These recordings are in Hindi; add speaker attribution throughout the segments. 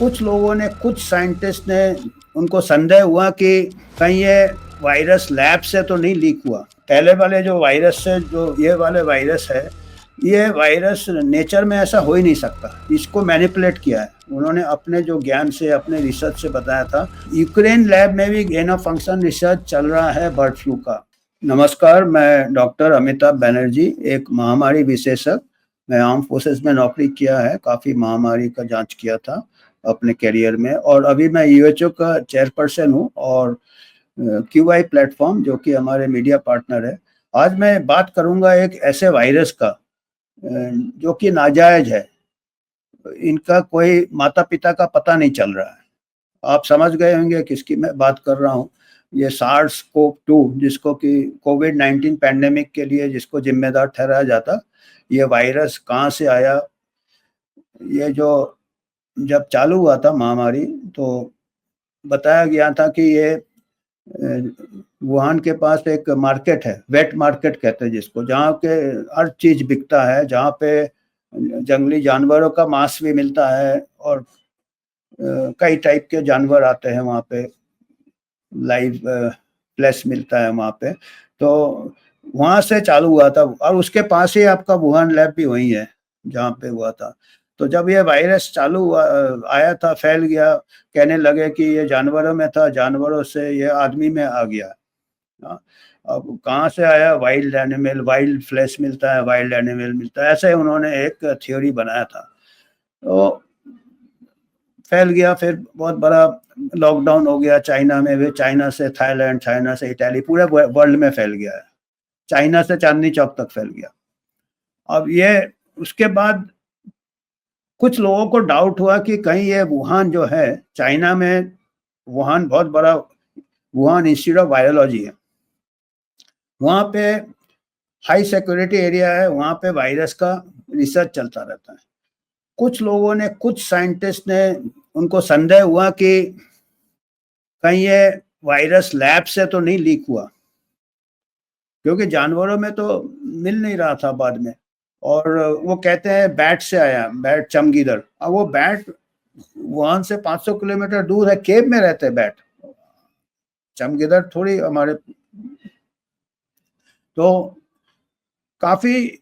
Speaker 1: कुछ लोगों ने, कुछ साइंटिस्ट ने, उनको संदेह हुआ कि कहीं ये वायरस लैब से तो नहीं लीक हुआ। पहले वाले जो वायरस से, जो ये वाले वायरस है, ये वायरस नेचर में ऐसा हो ही नहीं सकता। इसको मैनिपुलेट किया है उन्होंने अपने जो ज्ञान से, अपने रिसर्च से बताया था। यूक्रेन लैब में भी गेन ऑफ फंक्शन रिसर्च चल रहा है बर्ड फ्लू का। नमस्कार, मैं डॉक्टर अमिताभ बनर्जी, एक महामारी विशेषज्ञ। मैं आर्म फोर्सेस में नौकरी किया है, काफ़ी महामारी का जांच किया था अपने करियर में, और अभी मैं यूएचओ का चेयरपर्सन हूँ और क्यूआई प्लेटफॉर्म, जो कि हमारे मीडिया पार्टनर है। आज मैं बात करूंगा एक ऐसे वायरस का जो कि नाजायज है। इनका कोई माता पिता का पता नहीं चल रहा है। आप समझ गए होंगे किसकी मैं बात कर रहा हूँ। ये सार्स कोव 2, जिसको कि कोविड-19 पैंडेमिक के लिए जिसको जिम्मेदार ठहराया जाता, ये वायरस कहाँ से आया। ये जो जब चालू हुआ था महामारी, तो बताया गया था कि ये वुहान के पास एक मार्केट है, वेट मार्केट कहते हैं जिसको, जहाँ के हर चीज बिकता है, जहाँ पे जंगली जानवरों का मांस भी मिलता है और कई टाइप के जानवर आते हैं वहाँ पे, लाइव फ्लैश मिलता है वहाँ पे। तो वहाँ से चालू हुआ था और उसके पास ही आपका वुहान लैब भी वही है जहाँ पे हुआ था। तो जब ये वायरस चालू हुआ, आया था, फैल गया, कहने लगे कि ये जानवरों में था, जानवरों से ये आदमी में आ गया। अब कहाँ से आया? वाइल्ड एनिमल, वाइल्ड फ्लैश मिलता है, वाइल्ड एनिमल मिलता है, ऐसे उन्होंने एक थ्योरी बनाया था। तो फैल गया, फिर बहुत बड़ा लॉकडाउन हो गया चाइना में भी, चाइना से थाईलैंड, चाइना से इटाली, पूरे वर्ल्ड में फैल गया है। चाइना से चांदनी चौक तक फैल गया। अब ये उसके बाद कुछ लोगों को डाउट हुआ कि कहीं ये वुहान जो है, चाइना में वुहान बहुत बड़ा, वुहान इंस्टीट्यूट ऑफ वायरोलॉजी है, वहाँ पे हाई सिक्योरिटी एरिया है, वहाँ पे वायरस का रिसर्च चलता रहता है। कुछ लोगों ने, कुछ साइंटिस्ट ने, उनको संदेह हुआ कि कहीं ये वायरस लैब से तो नहीं लीक हुआ, क्योंकि जानवरों में तो मिल नहीं रहा था बाद में। और वो कहते हैं बैट से आया, बैट चमगीदड़। अब वो बैट वहां से 500 किलोमीटर दूर है, केव में रहते हैं बैट, चमगीदड़ थोड़ी हमारे। तो काफी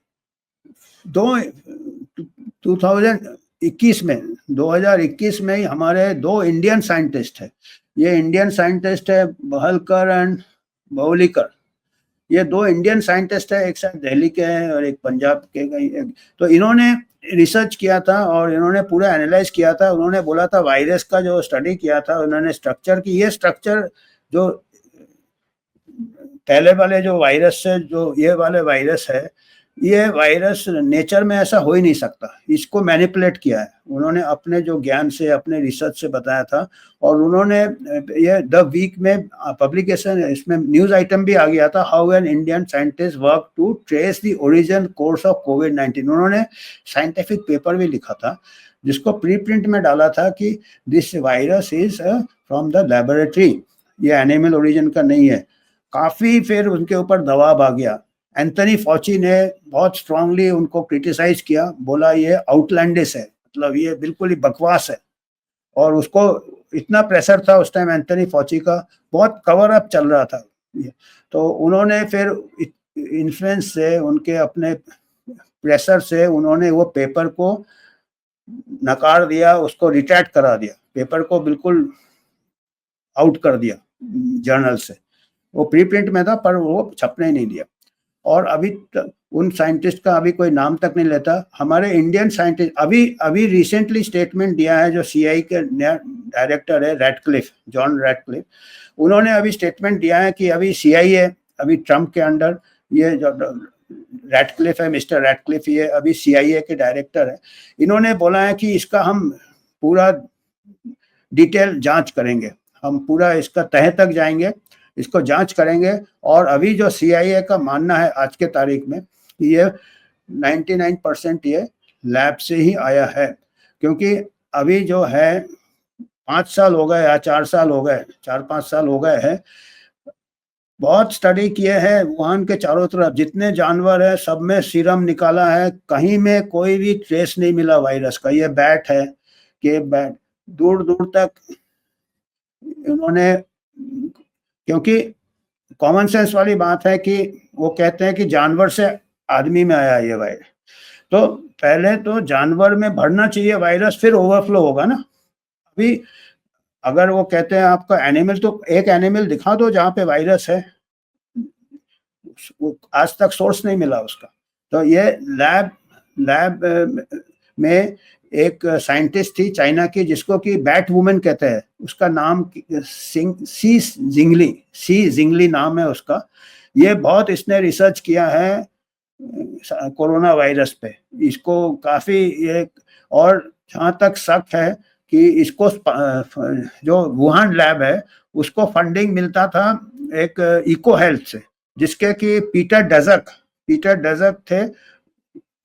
Speaker 1: 2021 में ही हमारे 2 इंडियन साइंटिस्ट है, ये इंडियन साइंटिस्ट है बहलकर एंड बहुलीकर। ये 2 इंडियन साइंटिस्ट है, एक शायद दिल्ली के हैं और एक पंजाब के कहीं। तो इन्होंने रिसर्च किया था और इन्होंने पूरा एनालाइज किया था। उन्होंने बोला था वायरस का जो स्टडी किया था उन्होंने स्ट्रक्चर की, ये स्ट्रक्चर जो पहले वाले जो वायरस से, जो ये वाले वायरस है, ये वायरस नेचर में ऐसा हो ही नहीं सकता। इसको मैनिपुलेट किया है उन्होंने अपने जो ज्ञान से, अपने रिसर्च से बताया था। और उन्होंने ये द वीक में पब्लिकेशन, इसमें न्यूज आइटम भी आ गया था, how an Indian scientist work to trace the origin course of कोविड-19। उन्होंने साइंटिफिक पेपर भी लिखा था जिसको प्री प्रिंट में डाला था कि this virus is from the laboratory, ये एनिमल ओरिजिन का नहीं है। काफी फिर उनके ऊपर दबाव आ गया। एंथनी फॉची ने बहुत स्ट्रांगली उनको क्रिटिसाइज किया, बोला ये आउटलैंडिश है, मतलब ये बिल्कुल ही बकवास है। और उसको इतना प्रेशर था उस टाइम एंथनी फॉची का, बहुत कवर अप चल रहा था। तो उन्होंने फिर इन्फ्लुएंस से, उनके अपने प्रेशर से, उन्होंने वो पेपर को नकार दिया, उसको रिट्रैक्ट करा दिया, पेपर को बिल्कुल आउट कर दिया जर्नल से। वो प्री प्रिंट में था पर वो छपने ही नहीं दिया। और अभी उन साइंटिस्ट का अभी कोई नाम तक नहीं लेता। हमारे इंडियन साइंटिस्ट अभी रिसेंटली स्टेटमेंट दिया है, जो सीआई के नया डायरेक्टर है रैटक्लिफ, जॉन रैटक्लिफ, उन्होंने अभी स्टेटमेंट दिया है कि अभी सीआई है, अभी ट्रम्प के अंडर, ये जो रैटक्लिफ है, मिस्टर रैटक्लिफ, ये अभी सीआईए के डायरेक्टर है। इन्होंने बोला है कि इसका हम पूरा डिटेल जांच करेंगे, हम पूरा इसका तह तक जाएंगे, इसको जांच करेंगे। और अभी जो सीआईए का मानना है आज के तारीख में कि ये 99% ये लैब से ही आया है, क्योंकि अभी जो है 5 साल हो गए या 4 साल हो गए, 4-5 साल हो गए हैं, बहुत स्टडी किए हैं वुहान के चारों तरफ, जितने जानवर है सब में सीरम निकाला है, कहीं में कोई भी ट्रेस नहीं मिला वायरस का। ये बैट है, केव बैट, दूर दूर तक उन्होंने, क्योंकि कॉमन सेंस वाली बात है कि वो कहते हैं कि जानवर से आदमी में आया ये वायरस, तो पहले तो जानवर में बढ़ना चाहिए वायरस, फिर ओवरफ्लो होगा ना। अभी अगर वो कहते हैं आपका एनिमल, तो एक एनिमल दिखा दो जहाँ पे वायरस है, वो आज तक सोर्स नहीं मिला उसका। तो ये लैब में एक साइंटिस्ट थी चाइना की जिसको कि बैट वुमन कहते हैं, उसका नाम सी जिंगली नाम है उसका। ये बहुत इसने रिसर्च किया है कोरोना वायरस पे, इसको काफी ये, और जहाँ तक शक है कि इसको जो वुहान लैब है उसको फंडिंग मिलता था एक इको हेल्थ से, जिसके कि पीटर डजक थे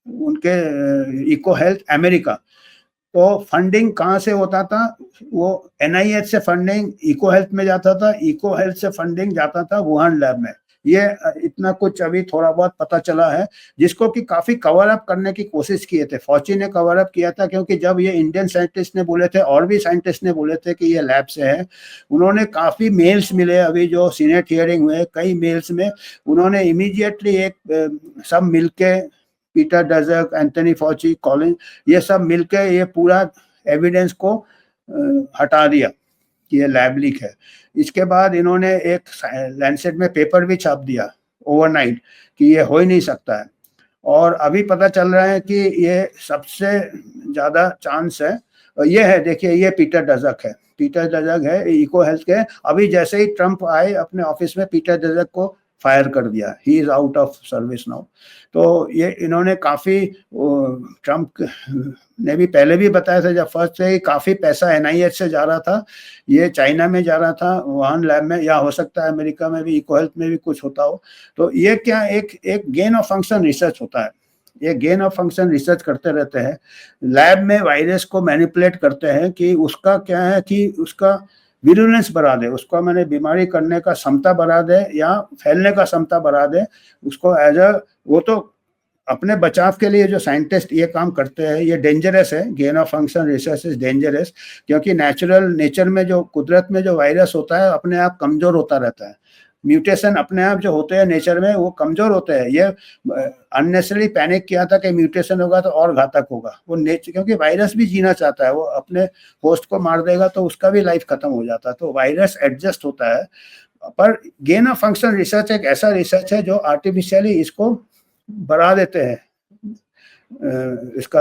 Speaker 1: उनके, इको हेल्थ अमेरिका। तो फंडिंग कहाँ से होता था, वो NIH से फंडिंग इको हेल्थ में जाता था, इको हेल्थ से फंडिंग जाता था वुहान लैब में। ये इतना कुछ अभी थोड़ा बहुत पता चला है, जिसको कि काफी कवर अप करने की कोशिश किए थे, फॉची ने कवर अप किया था, क्योंकि जब ये इंडियन साइंटिस्ट ने बोले थे और भी साइंटिस्ट ने बोले थे कि ये लैब से है, उन्होंने काफी मेल्स मिले, अभी जो सीनेट हियरिंग हुए कई मेल्स में उन्होंने इमीडिएटली एक सब मिलके, पीटर डजक, एंथनी फॉची, कॉलिन, ये सब मिलके ये पूरा एविडेंस को हटा दिया कि ये लैब लीक है। इसके बाद इन्होंने एक लैंसेट में पेपर भी छाप दिया ओवरनाइट कि ये हो ही नहीं सकता है, और अभी पता चल रहा है कि ये सबसे ज्यादा चांस है, ये है, देखिए ये पीटर डजक है इको हेल्थ के। अभी जैसे ही ट्रंप आए अपने ऑफिस में, पीटर डजक को फायर कर दिया, he is out of service now. तो ये इन्होंने काफी, ट्रंप ने भी पहले भी बताया था जब फर्स्ट से ही, काफी पैसा NIH से जा रहा था, ये चाइना में जा रहा था वुहान लैब में, या हो सकता है अमेरिका में भी इको हेल्थ में भी कुछ होता हो। तो ये क्या एक गेन ऑफ फंक्शन रिसर्च होता है, ये गेन ऑफ फंक्शन रिसर्च करते रहते हैं, लैब में वायरस को मैनिपुलेट करते हैं कि उसका क्या है कि उसका विरुलेंस बढ़ा दे, उसको मैंने बीमारी करने का क्षमता बढ़ा दे या फैलने का क्षमता बढ़ा दे, उसको एज अ, वो तो अपने बचाव के लिए जो साइंटिस्ट ये काम करते हैं, ये डेंजरस है, gain of function research is dangerous, क्योंकि नेचर में जो कुदरत में जो वायरस होता है अपने आप कमजोर होता रहता है, म्यूटेशन अपने आप जो होते हैं नेचर में वो कमजोर होते हैं। ये अननेसेसरी पैनिक किया था कि म्यूटेशन होगा तो और घातक होगा, वो नेचर, क्योंकि वायरस भी जीना चाहता है, वो अपने होस्ट को मार देगा तो उसका भी लाइफ खत्म हो जाता है, तो वायरस एडजस्ट होता है। पर गेन ऑफ फंक्शन रिसर्च एक ऐसा रिसर्च है जो आर्टिफिशियली इसको बढ़ा देते हैं, इसका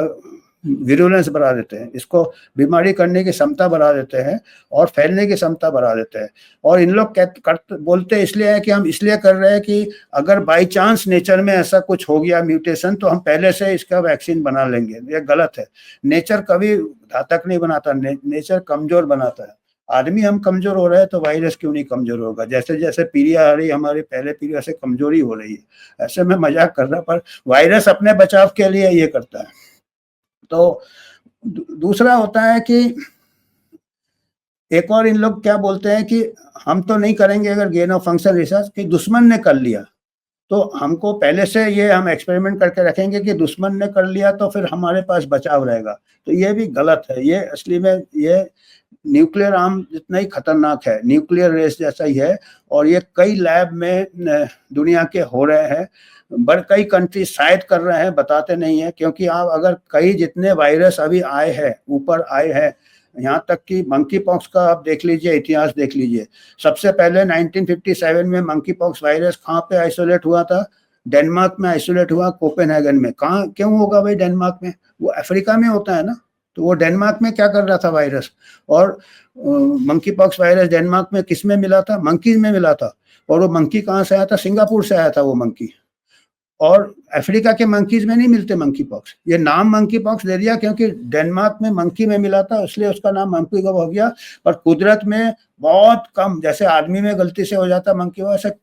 Speaker 1: विरुलेंस बढ़ा देते हैं, इसको बीमारी करने की क्षमता बढ़ा देते हैं और फैलने की क्षमता बढ़ा देते हैं। और इन लोग बोलते इसलिए है कि हम इसलिए कर रहे हैं कि अगर बाई चांस नेचर में ऐसा कुछ हो गया म्यूटेशन तो हम पहले से इसका वैक्सीन बना लेंगे। ये गलत है, नेचर कभी घातक नहीं बनाता, नेचर कमजोर बनाता है। आदमी हम कमजोर हो रहे हैं तो वायरस क्यों नहीं कमजोर होगा, जैसे जैसे पीढ़ियां आ रही हमारे पहले पीढ़ियों से कमजोरी हो रही है। ऐसे में मजाक कर रहा, पर वायरस अपने बचाव के लिए ये करता है। तो दूसरा होता है कि एक और इन लोग क्या बोलते हैं कि हम तो नहीं करेंगे अगर गेन ऑफ फंक्शन रिसर्च, कि दुश्मन ने कर लिया तो हमको पहले से ये हम एक्सपेरिमेंट करके रखेंगे कि दुश्मन ने कर लिया तो फिर हमारे पास बचाव रहेगा। तो ये भी गलत है, ये असली में ये न्यूक्लियर आर्म जितना ही खतरनाक है, न्यूक्लियर रेस जैसा ही है, और ये कई लैब में दुनिया के हो रहे हैं, कई कंट्री शायद कर रहे हैं, बताते नहीं है, क्योंकि आप अगर कई जितने वायरस अभी आए हैं, ऊपर आए हैं, यहाँ तक कि मंकी पॉक्स का आप देख लीजिए, इतिहास देख लीजिए। सबसे पहले 1957 में मंकी पॉक्स वायरस कहाँ पे आइसोलेट हुआ था, डेनमार्क में आइसोलेट हुआ, कोपेनहेगन में। कहाँ क्यों होगा भाई डेनमार्क में, वो अफ्रीका में होता है ना, तो वो डेनमार्क में क्या कर रहा था वायरस। और मंकी पॉक्स वायरस डेनमार्क में किस में मिला था, मंकीज में मिला था, और वो मंकी कहाँ से आया था, सिंगापुर से आया था वो मंकी, और अफ्रीका के मंकीज में नहीं मिलते मंकी पॉक्स। ये नाम मंकी पॉक्स दे दिया क्योंकि डेनमार्क में मंकी में मिला था, इसलिए उसका नाम मंकी पॉक्स हो गया। पर कुदरत में बहुत कम, जैसे आदमी में गलती से हो जाता मंकी पॉक्स, ऐसे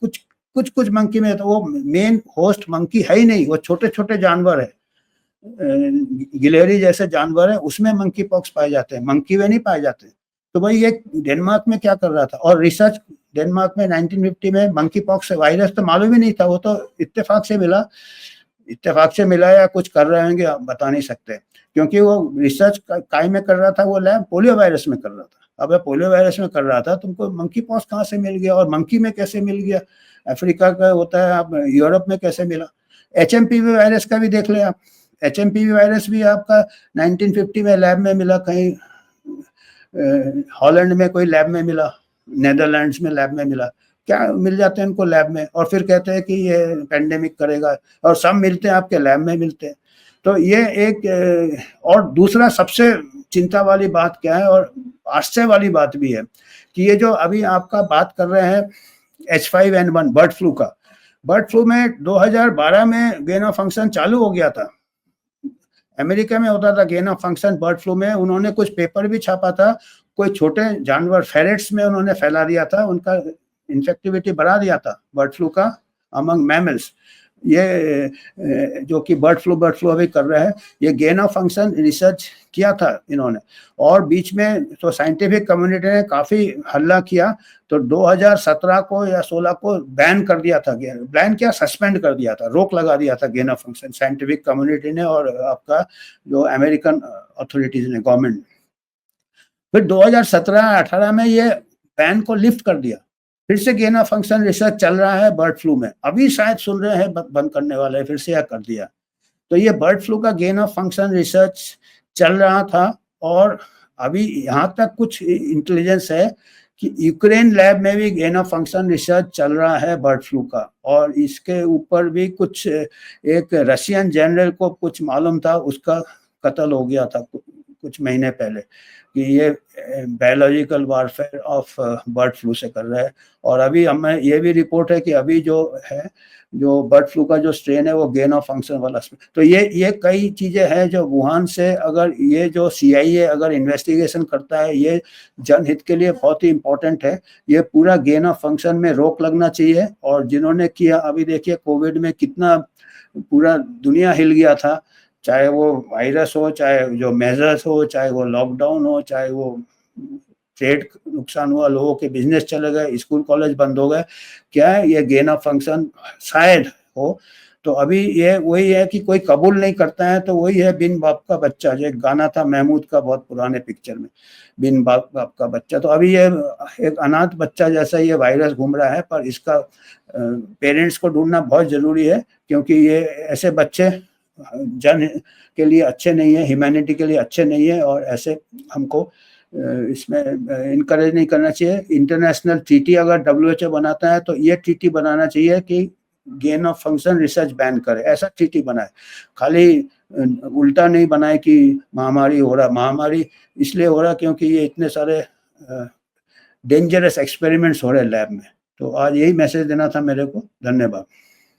Speaker 1: कुछ मंकी में, तो वो मेन होस्ट मंकी है ही नहीं, वो छोटे छोटे जानवर है, गिलहरी जैसे जानवर है, उसमें मंकी पॉक्स पाए जाते हैं, मंकी में नहीं पाए जाते। तो भाई ये डेनमार्क में क्या कर रहा था, और रिसर्च डेनमार्क में 1950 में मंकी पॉक्स वायरस तो मालूम ही नहीं था, वो तो इत्तेफाक से मिला। इत्तेफाक से मिला या कुछ कर रहे होंगे, आप बता नहीं सकते, क्योंकि वो रिसर्च काय में कर रहा था, वो लैब पोलियो वायरस में कर रहा था। अब पोलियो वायरस में कर रहा था, तुमको मंकी पॉक्स कहाँ से मिल गया, और मंकी में कैसे मिल गया, अफ्रीका का होता है, आप यूरोप में कैसे मिला। एचएमपीवी वायरस का भी देख ले आप, एचएमपीवी वायरस भी आपका 1950 में लैब में मिला, कहीं हॉलैंड में कोई लैब में मिला, नेदरलैंड्स में लैब में मिला, क्या मिल जाते हैं इनको लैब में, और फिर कहते हैं कि ये पेंडेमिक करेगा, और सब मिलते हैं आपके लैब में मिलते हैं। तो ये एक और दूसरा सबसे चिंता वाली बात क्या है, और आश्चर्य वाली बात भी है, कि ये जो अभी आपका बात कर रहे हैं H5N1 बर्ड फ्लू का, बर्ड फ्लू में 2012 में गेन ऑफ फंक्शन चालू हो गया था। अमेरिका में होता था gain of function bird flu में, उन्होंने कुछ पेपर भी छापा था, कोई छोटे जानवर फेरेट्स में उन्होंने फैला दिया था, उनका इन्फेक्टिविटी बढ़ा दिया था बर्ड फ्लू का अमंग मैमल्स। ये जो कि बर्ड फ्लू अभी कर रहे हैं, ये गेन ऑफ फंक्शन रिसर्च किया था इन्होंने, और बीच में तो साइंटिफिक कम्युनिटी ने काफ़ी हल्ला किया, तो 2017 को या 16 को बैन कर दिया था, बैन क्या, सस्पेंड कर दिया था, रोक लगा दिया था gain of function, scientific community ने और आपका जो अमेरिकन अथॉरिटीज ने, गवर्नमेंट। फिर 2017-18 में ये बैन को लिफ्ट कर दिया, फिर से गेन ऑफ फंक्शन रिसर्च चल रहा है बर्ड फ्लू में, अभी शायद सुन रहे हैं बंद करने वाले, फिर से यह कर दिया। तो ये बर्ड फ्लू का गेन ऑफ फंक्शन रिसर्च चल रहा था, और अभी यहाँ तक कुछ इंटेलिजेंस है कि यूक्रेन लैब में भी गेन ऑफ फंक्शन रिसर्च चल रहा है बर्ड फ्लू का, और इसके ऊपर भी कुछ एक रशियन जनरल को कुछ मालूम था, उसका कत्ल हो गया था कुछ महीने पहले, कि ये biological warfare of bird flu से कर रहा है। और अभी हमें ये भी रिपोर्ट है कि अभी जो है, जो बर्ड फ्लू का जो स्ट्रेन है वो गेन ऑफ फंक्शन वाला। तो ये कई चीज़ें हैं जो वुहान से, अगर ये जो CIA अगर इन्वेस्टिगेशन करता है, ये जनहित के लिए बहुत ही इम्पोर्टेंट है, ये पूरा गेन ऑफ फंक्शन में रोक लगना चाहिए। और जिन्होंने किया, अभी देखिए कोविड में कितना पूरा दुनिया हिल गया था, चाहे वो वायरस हो, चाहे जो मेजर्स हो, चाहे वो लॉकडाउन हो, चाहे वो ट्रेड नुकसान हुआ, लोगों के बिजनेस चले गए, स्कूल कॉलेज बंद हो गए, क्या है ये गेन ऑफ फंक्शन शायद हो। तो अभी ये वही है कि कोई कबूल नहीं करता है, तो वही है बिन बाप का बच्चा, जो एक गाना था महमूद का बहुत पुराने पिक्चर में, बिन बाप का बच्चा। तो अभी ये एक अनाथ बच्चा जैसा ये वायरस घूम रहा है, पर इसका पेरेंट्स को ढूंढना बहुत जरूरी है, क्योंकि ये ऐसे बच्चे जन के लिए अच्छे नहीं है, ह्यूमैनिटी के लिए अच्छे नहीं है, और ऐसे हमको इसमें इनकरेज नहीं करना चाहिए। इंटरनेशनल ट्रीटी अगर WHO बनाता है, तो ये ट्रीटी बनाना चाहिए कि gain of function research ban करे, ऐसा ट्रीटी बनाए, खाली उल्टा नहीं बनाए कि महामारी हो रहा। महामारी इसलिए हो रहा क्योंकि ये इतने सारे डेंजरस एक्सपेरिमेंट्स हो रहे लैब में। तो आज यही मैसेज देना था मेरे को। धन्यवाद।